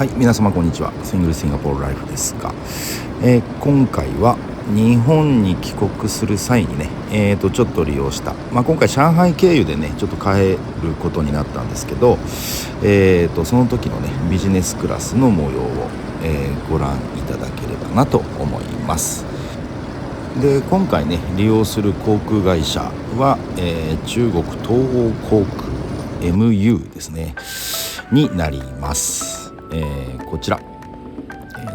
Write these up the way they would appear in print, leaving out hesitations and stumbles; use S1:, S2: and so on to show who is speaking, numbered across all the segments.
S1: はい、皆様こんにちは。シングルシンガポールライフですが、今回は日本に帰国する際にね、ちょっと利用した、今回上海経由でねちょっと帰ることになったんですけど、その時のねビジネスクラスの模様を、ご覧いただければなと思います。で、今回ね利用する航空会社は、中国東方航空 MU ですねになります。こちら、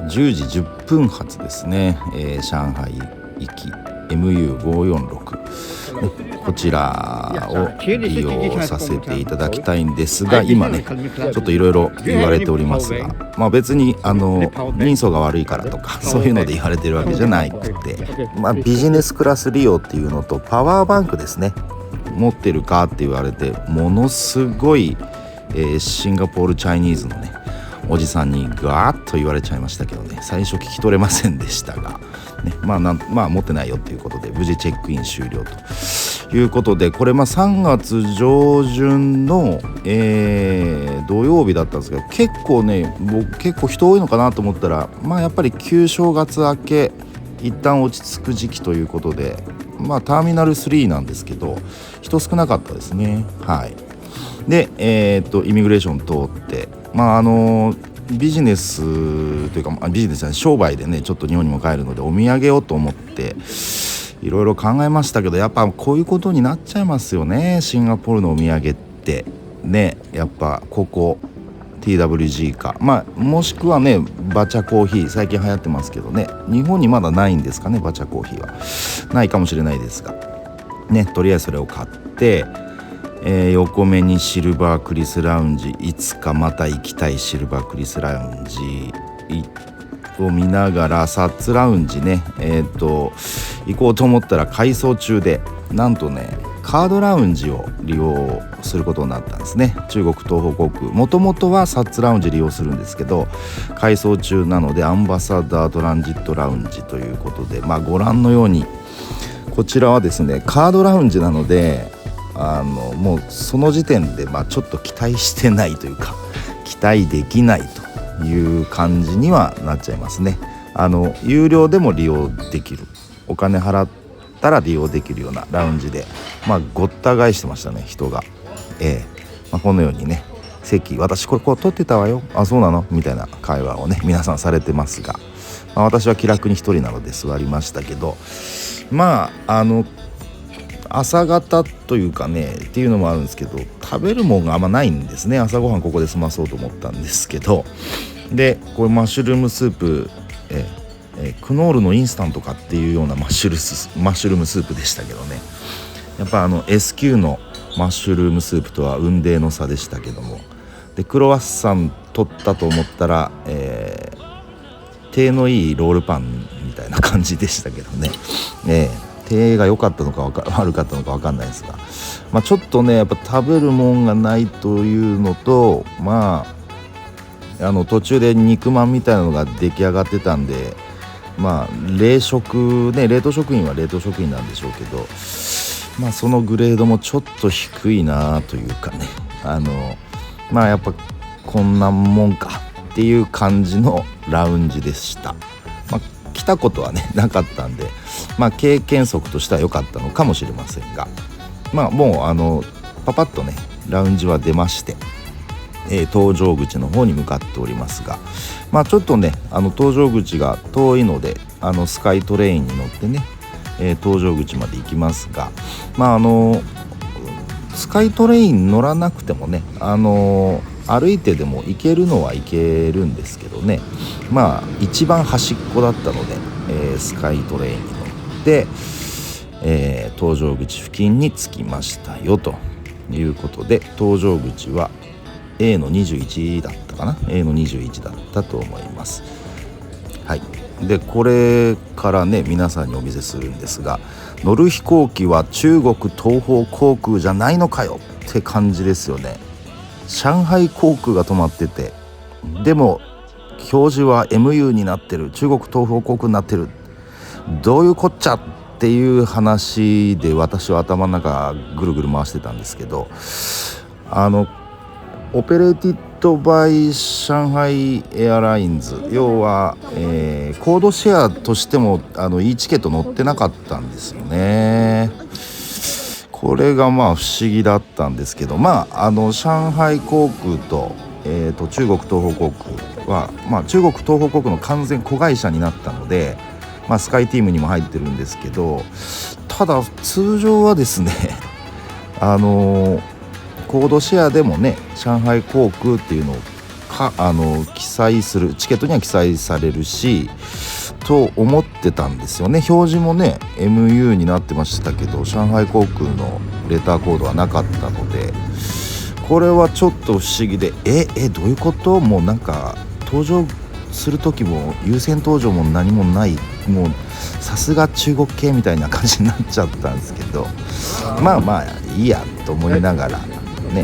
S1: 10時10分発ですね、上海行き MU546 こちらを利用させていただきたいんですが、今ねちょっといろいろ言われておりますが、別に人相が悪いからとかそういうので言われてるわけじゃなくて、ビジネスクラス利用っていうのとパワーバンクですね持ってるかって言われて、ものすごい、シンガポールチャイニーズのねおじさんにガーッと言われちゃいましたけどね、最初聞き取れませんでしたが、ね、持ってないよっていうことで無事チェックイン終了ということで、これ3月上旬の、土曜日だったんですけど、結構人多いのかなと思ったら、やっぱり旧正月明け一旦落ち着く時期ということで、ターミナル3なんですけど人少なかったですね。はい。で、イミグレーション通ってビジネスというか、ビジネスは商売でねちょっと日本にも帰るのでお土産をと思っていろいろ考えましたけど、やっぱこういうことになっちゃいますよね。シンガポールのお土産ってね、やっぱここ TWG か、もしくはねバチャコーヒー、最近流行ってますけどね、日本にまだないんですかね。バチャコーヒーはないかもしれないですがね、とりあえずそれを買って、横目にシルバークリスラウンジ、いつかまた行きたいシルバークリスラウンジを見ながら、サッツラウンジね行こうと思ったら改装中で、なんとねカードラウンジを利用することになったんですね。中国東方航空、もともとはサッツラウンジ利用するんですけど、改装中なのでアンバサダートランジットラウンジということで、ご覧のようにこちらはですねカードラウンジなので、もうその時点でちょっと期待してないというか期待できないという感じにはなっちゃいますね。有料でも利用できる、お金払ったら利用できるようなラウンジで、ごった返してましたね人が。このようにね席、私これ取ってたわよ、あそうなのみたいな会話をね皆さんされてますが、私は気楽に一人なので座りましたけど、朝方というかねっていうのもあるんですけど、食べるもんがあんまないんですね。朝ごはんここで済まそうと思ったんですけど、でこれマッシュルームスープ、クノールのインスタントかっていうようなマッシュルームスープでしたけどね、やっぱS q のマッシュルームスープとは雲泥の差でしたけども、でクロワッサン取ったと思ったら、手のいいロールパンみたいな感じでしたけどね、手が良かったのか悪かったのか分かんないですが、ちょっとねやっぱ食べるもんがないというのと、途中で肉まんみたいなのが出来上がってたんで、冷食ね、冷凍食品は冷凍食品なんでしょうけど、そのグレードもちょっと低いなというかね、やっぱこんなもんかっていう感じのラウンジでした。来たことはねなかったんで、経験則としては良かったのかもしれませんが、もうパパッとねラウンジは出まして、搭乗口の方に向かっておりますが、ちょっとね搭乗口が遠いのでスカイトレインに乗ってね、搭乗口まで行きますが、スカイトレイン乗らなくてもね歩いてでも行けるのは行けるんですけどね、一番端っこだったので、スカイトレインに乗って、搭乗口付近に着きましたよということで、搭乗口は A の21だったかな、 A の21だったと思います。はい。でこれからね皆さんにお見せするんですが、乗る飛行機は中国東方航空じゃないのかよって感じですよね。上海航空が止まってて、でも表示は MU になってる、中国東方航空になってる、どういうこっちゃっていう話で私は頭の中ぐるぐる回してたんですけど、オペレーティッドバイ上海エアラインズ、要は、コードシェアとしてもいいチケット載ってなかったんですよね。これがまあ不思議だったんですけど、上海航空と、中国東方航空は、中国東方航空の完全子会社になったので、スカイティームにも入ってるんですけど、ただ通常はですねコードシェアでもね、上海航空っていうのを記載する、チケットには記載されるしと思ってたんですよね。表示もね MU になってましたけど、上海航空のレターコードはなかったので、これはちょっと不思議で、どういうこと？もうなんか登場する時も優先登場も何もない、もうさすが中国系みたいな感じになっちゃったんですけど、いいやと思いながらね、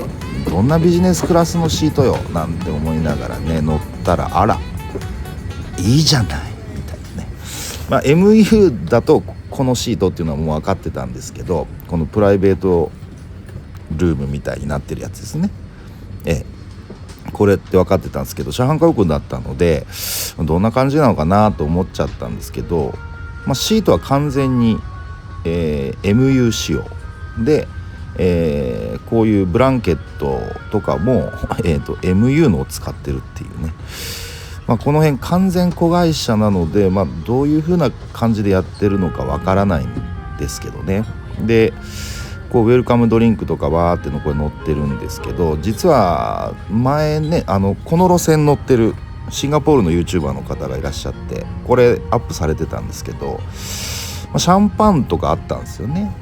S1: どんなビジネスクラスのシートよなんて思いながらね乗ったら、あらいいじゃないみたいなね。MU だとこのシートっていうのはもう分かってたんですけど、このプライベートルームみたいになってるやつですね。これって分かってたんですけど、上海航空だったのでどんな感じなのかなと思っちゃったんですけど、シートは完全に、MU 仕様で、こういうブランケットとかも、MU のを使ってるっていうね、この辺完全子会社なので、どういう風な感じでやってるのかわからないんですけどね。でこうウェルカムドリンクとかわーってのこれ載ってるんですけど、実は前ねこの路線乗ってるシンガポールの YouTuber の方がいらっしゃって、これアップされてたんですけど、シャンパンとかあったんですよね。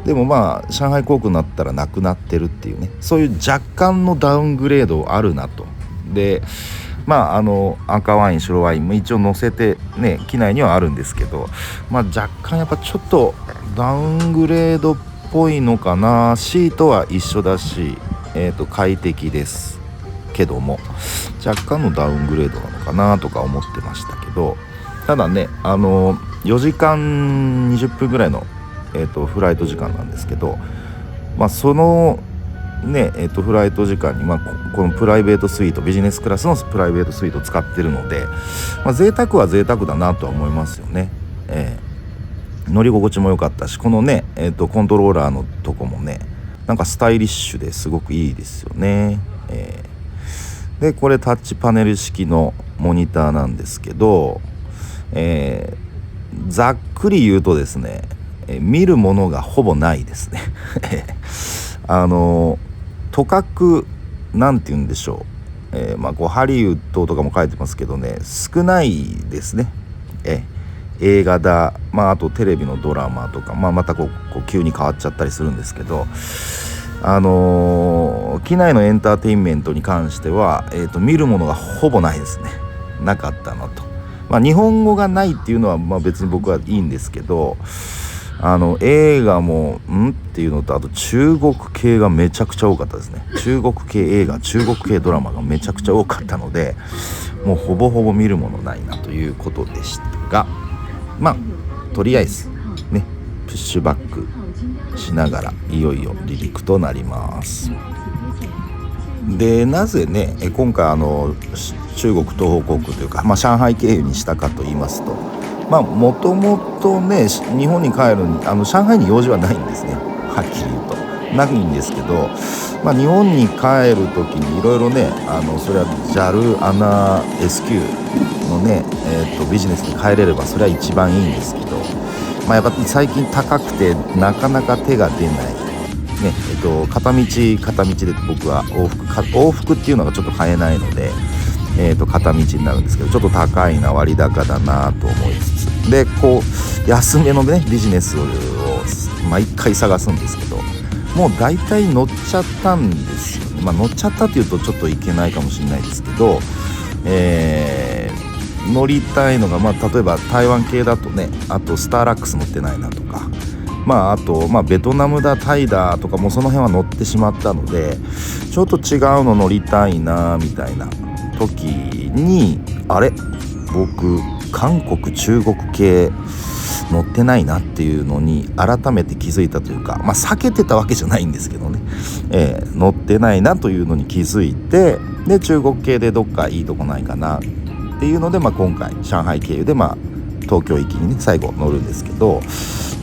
S1: でも上海航空になったらなくなってるっていうね、そういう若干のダウングレードあるなと。で赤ワイン白ワインも一応載せてね機内にはあるんですけど、若干やっぱちょっとダウングレードっぽいのかな。シートは一緒だし、快適ですけども若干のダウングレードなのかなとか思ってましたけど、ただね4時間20分ぐらいの、フライト時間なんですけど、そのねフライト時間に、このプライベートスイート、ビジネスクラスのプライベートスイートを使ってるので、贅沢は贅沢だなとは思いますよね。乗り心地も良かったし、このね、コントローラーのとこもねなんかスタイリッシュですごくいいですよね。でこれタッチパネル式のモニターなんですけど、ざっくり言うとですね、見るものがほぼないですねとかくなんて言うんでしょう、こうハリウッドとかも書いてますけどね、少ないですね。映画だ、あとテレビのドラマとか、またこう急に変わっちゃったりするんですけど、機内のエンターテインメントに関しては、見るものがほぼないですね。なかったのと、日本語がないっていうのは別に僕はいいんですけど、映画もっていうのと、あと中国系がめちゃくちゃ多かったですね。中国系映画、中国系ドラマがめちゃくちゃ多かったので、もうほぼほぼ見るものないなということでしたが、とりあえずねプッシュバックしながらいよいよ離陸となります。でなぜね今回中国東方航空というか、上海経由にしたかと言いますと、もともとね日本に帰る上海に用事はないんですね。はっきり言うとないんですけど、日本に帰る時にいろいろねそれは JAL、ANA、SQ のね、ビジネスに帰れればそれは一番いいんですけど、やっぱ最近高くてなかなか手が出ないね、片道で僕は往復っていうのがちょっと買えないので、片道になるんですけど、ちょっと高いな、割高だなと思いつつで、こう安めのねビジネスを毎回探すんですけど、もう大体乗っちゃったんですよね。乗っちゃったっていうとちょっといけないかもしれないですけど、乗りたいのが、例えば台湾系だとね、あとスターラックス乗ってないなとか、あとベトナムだタイだとかもその辺は乗ってしまったので、ちょっと違うの乗りたいなみたいな時に、あれ僕韓国中国系乗ってないなっていうのに改めて気づいたというか、避けてたわけじゃないんですけどね、乗ってないなというのに気づいて、で中国系でどっかいいとこないかなっていうので、今回上海経由で東京行きにね最後乗るんですけど、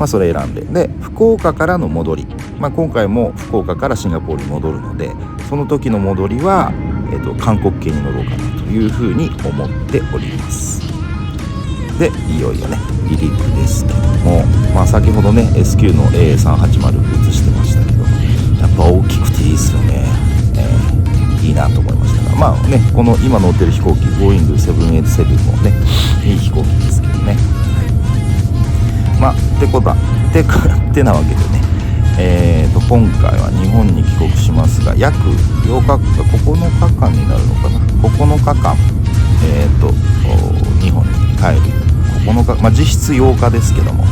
S1: それ選んで福岡からの戻り、今回も福岡からシンガポールに戻るので、その時の戻りは、韓国系に乗ろうかなというふうに思っております。でいよいよね離陸ですけども、先ほどね SQ の A380 映してましたけど、やっぱ大きくていいですよね、いいなと思いましたが、この今乗ってる飛行機 Boeing787 もねいい飛行機ですけどね、ってなわけでね、今回は日本に帰国しますが、約8日か9日間になるのかな、9日間日本に帰る9日、実質8日ですけども、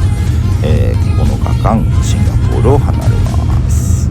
S1: 9日間シンガポールを離れます。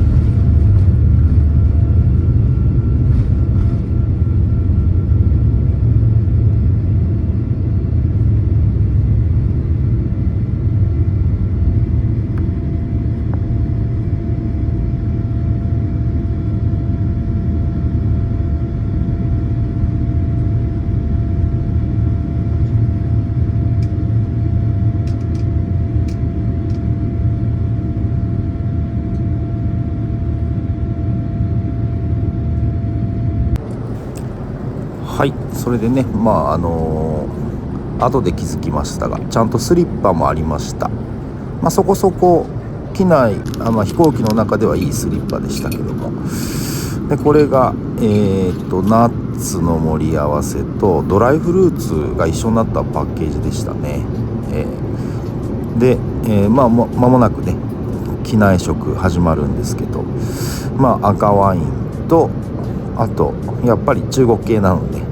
S1: はい、それでね後で気づきましたが、ちゃんとスリッパもありました。そこそこ機内飛行機の中ではいいスリッパでしたけども、でこれがナッツの盛り合わせとドライフルーツが一緒になったパッケージでしたね。で、間もなくね機内食始まるんですけど、赤ワインと、あとやっぱり中国系なので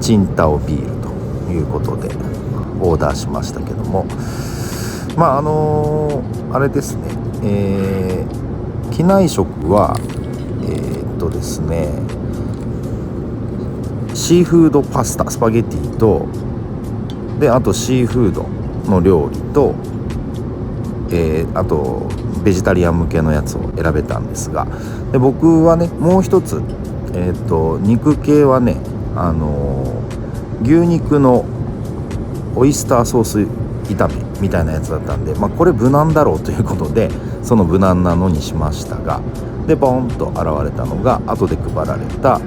S1: チンタオビールということでオーダーしましたけども、あれですね、機内食はですね、シーフードパスタスパゲティと、であとシーフードの料理と、あとベジタリアン向けのやつを選べたんですが、で僕はねもう一つ、肉系はね牛肉のオイスターソース炒めみたいなやつだったんで、これ無難だろうということでその無難なのにしましたが、でボンと現れたのが後で配られた、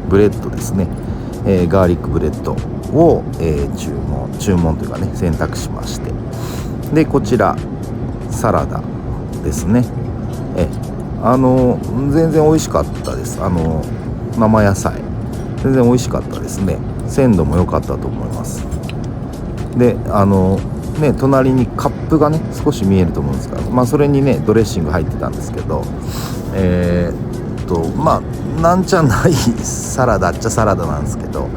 S1: ブレッドですね、ガーリックブレッドを、注文というかね選択しまして、でこちらサラダですね。全然美味しかったです。生野菜全然美味しかったですね。鮮度も良かったと思います。で隣にカップがね少し見えると思うんですが、それにねドレッシング入ってたんですけど、なんちゃないサラダっちゃサラダなんですけど、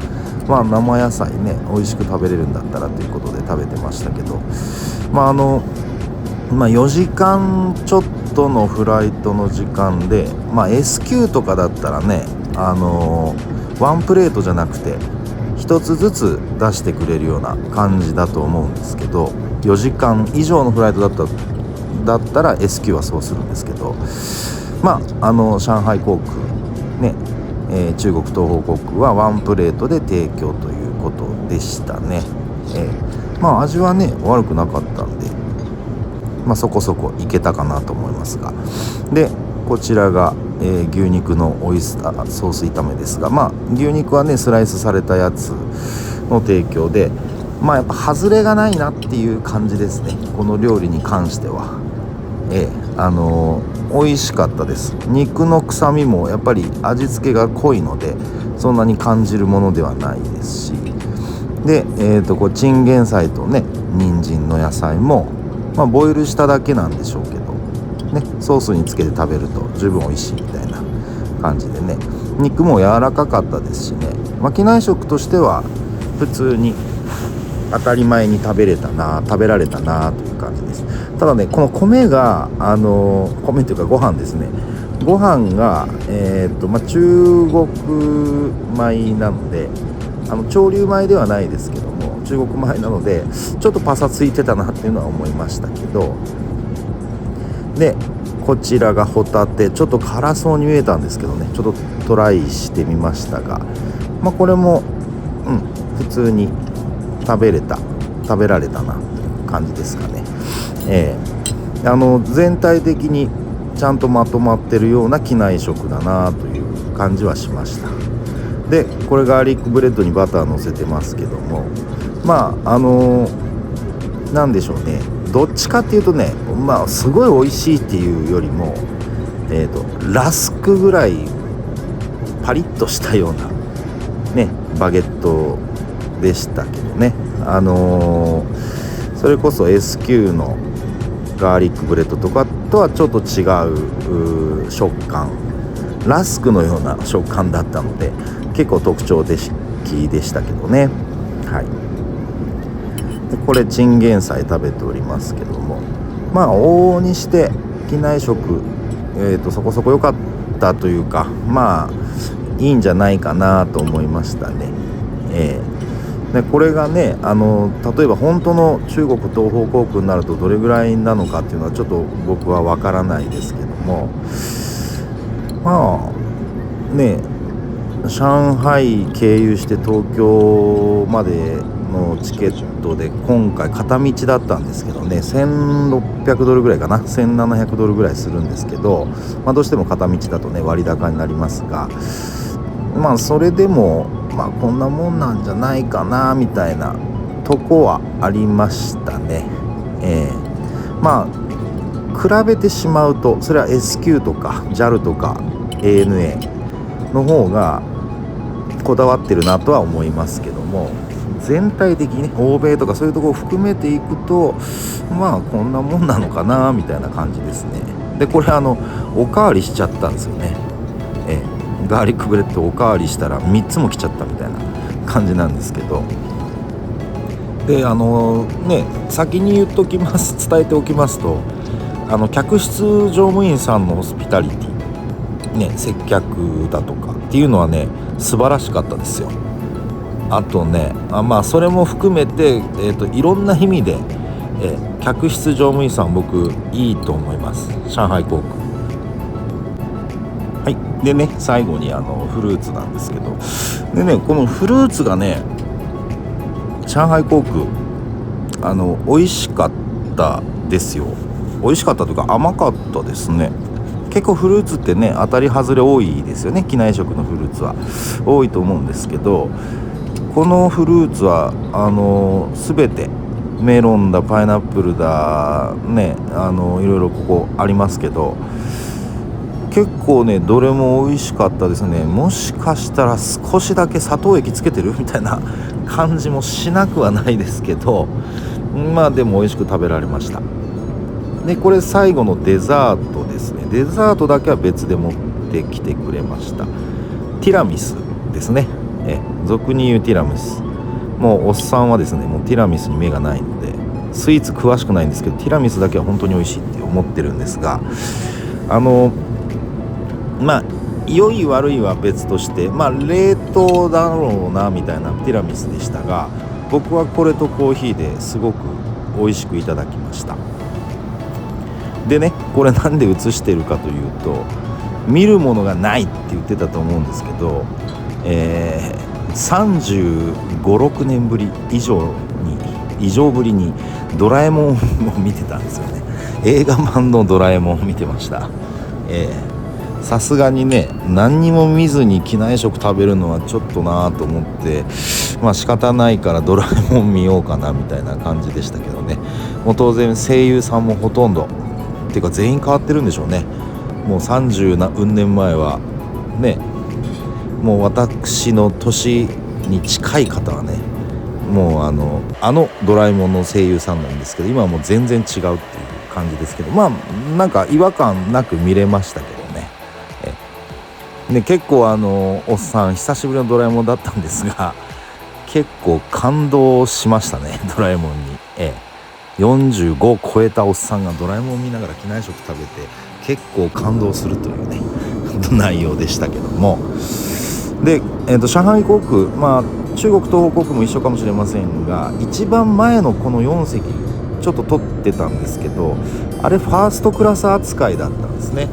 S1: 生野菜ね美味しく食べれるんだったらということで食べてましたけど、4時間ちょっとのフライトの時間で、S q とかだったらねワンプレートじゃなくて一つずつ出してくれるような感じだと思うんですけど、4時間以上のフライトだったら S q はそうするんですけど、上海航空ね、中国東方航空はワンプレートで提供ということでしたね。味はね悪くなかったんで、そこそこいけたかなと思いますが、でこちらが、牛肉のオイスターソース炒めですが、牛肉はねスライスされたやつの提供で、やっぱ外れがないなっていう感じですね、この料理に関しては。美味しかったです。肉の臭みもやっぱり味付けが濃いのでそんなに感じるものではないですし、で、チンゲン菜とね人参の野菜も、ボイルしただけなんでしょうけどね、ソースにつけて食べると十分美味しいみたいな感じでね、肉も柔らかかったですしね、機内食としては普通に当たり前に食べられたなという感じです。ただねこの米が米というかご飯ですね、ご飯が中国米なので潮流米ではないですけども中国米なのでちょっとパサついてたなっていうのは思いましたけど、でこちらがホタテ、ちょっと辛そうに見えたんですけどね、ちょっとトライしてみましたが、これも普通に食べられたなという感じですかね。全体的にちゃんとまとまってるような機内食だなという感じはしました。でこれガーリックブレッドにバター乗せてますけども、なんでしょうね、どっちかっていうとね、すごい美味しいっていうよりも、ラスクぐらいパリッとしたようなねバゲットでしたけどね、それこそ S q のガーリックブレッドとかとはちょっと違う食感、ラスクのような食感だったので結構特徴的でしたけどね。はい。でこれチンゲン菜食べておりますけども、往々にして機内食、そこそこ良かったというか、いいんじゃないかなと思いましたね。でこれがね、例えば本当の中国東方航空になるとどれぐらいなのかっていうのはちょっと僕は分からないですけども、上海経由して東京までのチケットで今回片道だったんですけどね、1600ドルぐらいかな、1700ドルぐらいするんですけど、どうしても片道だとね割高になりますが、それでもこんなもんなんじゃないかなみたいなとこはありましたね。比べてしまうとそれは S q とか JAL とか ANA の方がこだわってるなとは思いますけども、全体的にね欧米とかそういうところを含めていくとこんなもんなのかなみたいな感じですね。でこれおかわりしちゃったんですよね。ガーリックブレッドおかわりしたら3つも来ちゃったみたいな感じなんですけど、で先に言っときます、伝えておきますと、客室乗務員さんのホスピタリティ接客だとかっていうのはね素晴らしかったですよ。あとねそれも含めて、いろんな意味で、客室乗務員さん僕いいと思います、上海航空。はい。でね最後にフルーツなんですけど、でねこのフルーツがね上海航空美味しかったですよ。美味しかったというか甘かったですね。結構フルーツってね当たり外れ多いですよね。機内食のフルーツは多いと思うんですけど、このフルーツは全てメロンだパイナップルだねいろいろここありますけど、結構ねどれも美味しかったですね。もしかしたら少しだけ砂糖液つけてるみたいな感じもしなくはないですけど、でも美味しく食べられました。でこれ最後のデザートですね。デザートだけは別で持ってきてくれました。ティラミスですね。俗に言うティラミス、もうおっさんはですねもうティラミスに目がないのでスイーツ詳しくないんですけど、ティラミスだけは本当に美味しいって思ってるんですが、良い悪いは別として冷凍だろうなみたいなティラミスでしたが、僕はこれとコーヒーですごく美味しくいただきました。でねこれなんで写してるかというと、見るものがないって言ってたと思うんですけど、35、6年ぶり以上ぶりにドラえもんを見てたんですよね。映画版のドラえもんを見てました。さすがにね何にも見ずに機内食食べるのはちょっとなと思って、仕方ないからドラえもん見ようかなみたいな感じでしたけどね。もう当然声優さんもほとんどっていうか全員変わってるんでしょうね。もう30何年前はね、もう私の年に近い方はねもうドラえもんの声優さんなんですけど、今はもう全然違うっていう感じですけど、なんか違和感なく見れましたけどね。結構おっさん久しぶりのドラえもんだったんですが、結構感動しましたねドラえもんに。45を超えたおっさんがドラえもんを見ながら機内食食べて結構感動するというね内容でしたけども、で、上海航空中国東方航空も一緒かもしれませんが、一番前のこの4席ちょっと取ってたんですけど、あれファーストクラス扱いだったんですね。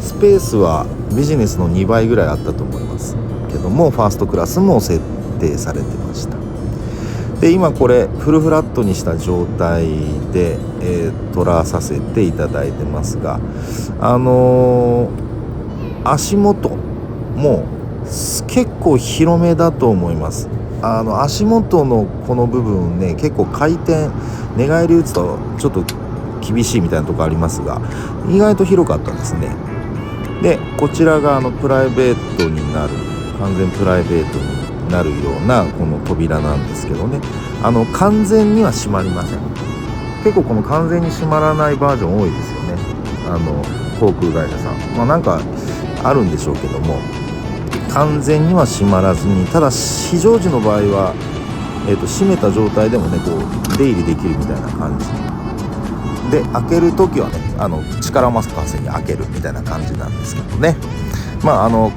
S1: スペースはビジネスの2倍ぐらいあったと思いますけども、ファーストクラスも設定されてました。で今これフルフラットにした状態で、撮らさせていただいてますが、足元も結構広めだと思います。足元のこの部分ね、結構回転寝返り打つとちょっと厳しいみたいなところありますが、意外と広かったですね。でこちらがプライベートになる、完全プライベートになるようなこの扉なんですけどね、完全には閉まりません。結構この完全に閉まらないバージョン多いですよね、航空会社さん。なんかあるんでしょうけども、完全には閉まらずに、ただ非常時の場合は、閉めた状態でもねこう出入りできるみたいな感じで、開ける時はね力任せに開けるみたいな感じなんですけどね。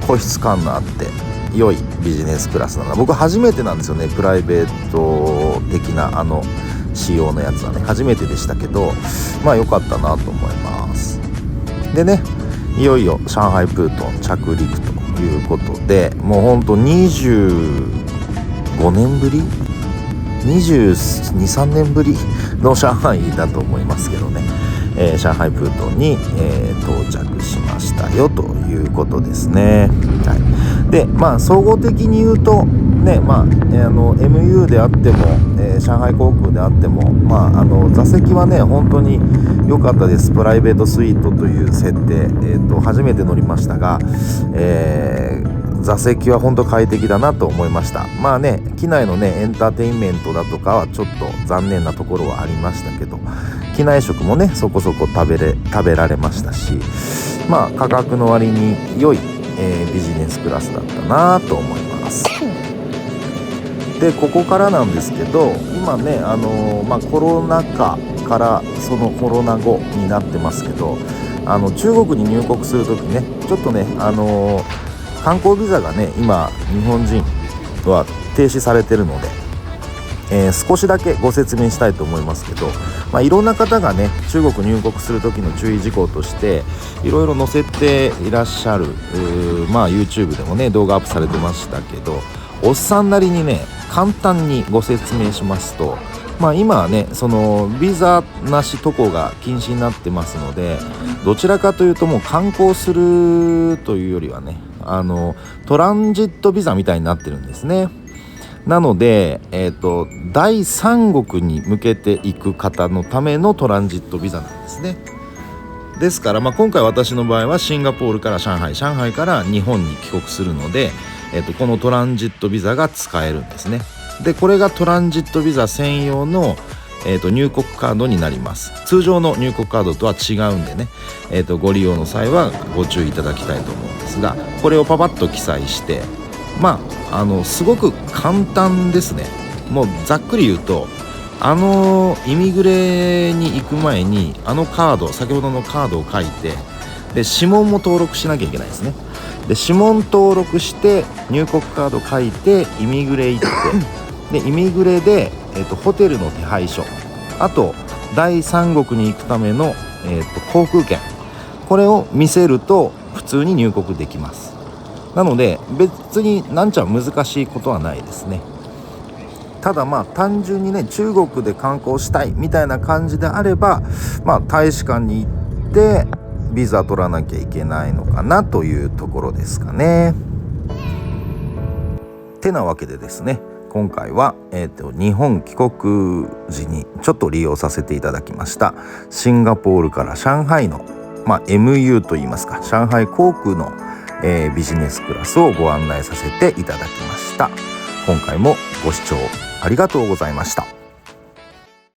S1: 個室感のあって良いビジネスクラスなの。僕初めてなんですよね、プライベート的な仕様のやつはね初めてでしたけど、良かったなと思います。でね、いよいよ上海プートン着陸ということで、もうほんと25年ぶり22、3年ぶりの上海だと思いますけどね、上海プートンに、到着しましたよということですね。はい、で総合的に言うとね、MU であっても、上海航空であっても、座席はね本当に良かったです。プライベートスイートという設定、初めて乗りましたが、座席は本当快適だなと思いました。機内のねエンターテインメントだとかはちょっと残念なところはありましたけど、機内食もねそこそこ食べられましたし、価格の割に良い、ビジネスクラスだったなと思います。でここからなんですけど、今ねコロナ禍からそのコロナ後になってますけど、中国に入国するときねちょっとね観光ビザがね今日本人は停止されてるので、少しだけご説明したいと思いますけど、いろんな方がね中国入国する時の注意事項としていろいろ載せていらっしゃる、YouTube でもね動画アップされてましたけど、おっさんなりにね簡単にご説明しますと、今はねそのビザなし渡航が禁止になってますので、どちらかというともう観光するというよりはねトランジットビザみたいになってるんですね。なので、第三国に向けていく方のためのトランジットビザなんですね。ですから、今回私の場合はシンガポールから上海から日本に帰国するので、このトランジットビザが使えるんですね。でこれがトランジットビザ専用の、入国カードになります。通常の入国カードとは違うんでね、ご利用の際はご注意いただきたいと思うんですが、これをパパッと記載して、すごく簡単ですね。もうざっくり言うと、イミグレに行く前にカード、先ほどのカードを書いて、で指紋も登録しなきゃいけないですね。で指紋登録して入国カード書いてイミグレ行ってでイミグレで、ホテルの手配書、あと第三国に行くための、航空券、これを見せると普通に入国できます。なので別に難しいことはないですね。ただ単純にね中国で観光したいみたいな感じであれば、大使館に行ってビザ取らなきゃいけないのかなというところですかね。てなわけでですね、今回は、日本帰国時にちょっと利用させていただきましたシンガポールから上海の、MU といいますか上海航空の、ビジネスクラスをご案内させていただきました。今回もご視聴ありがとうございました。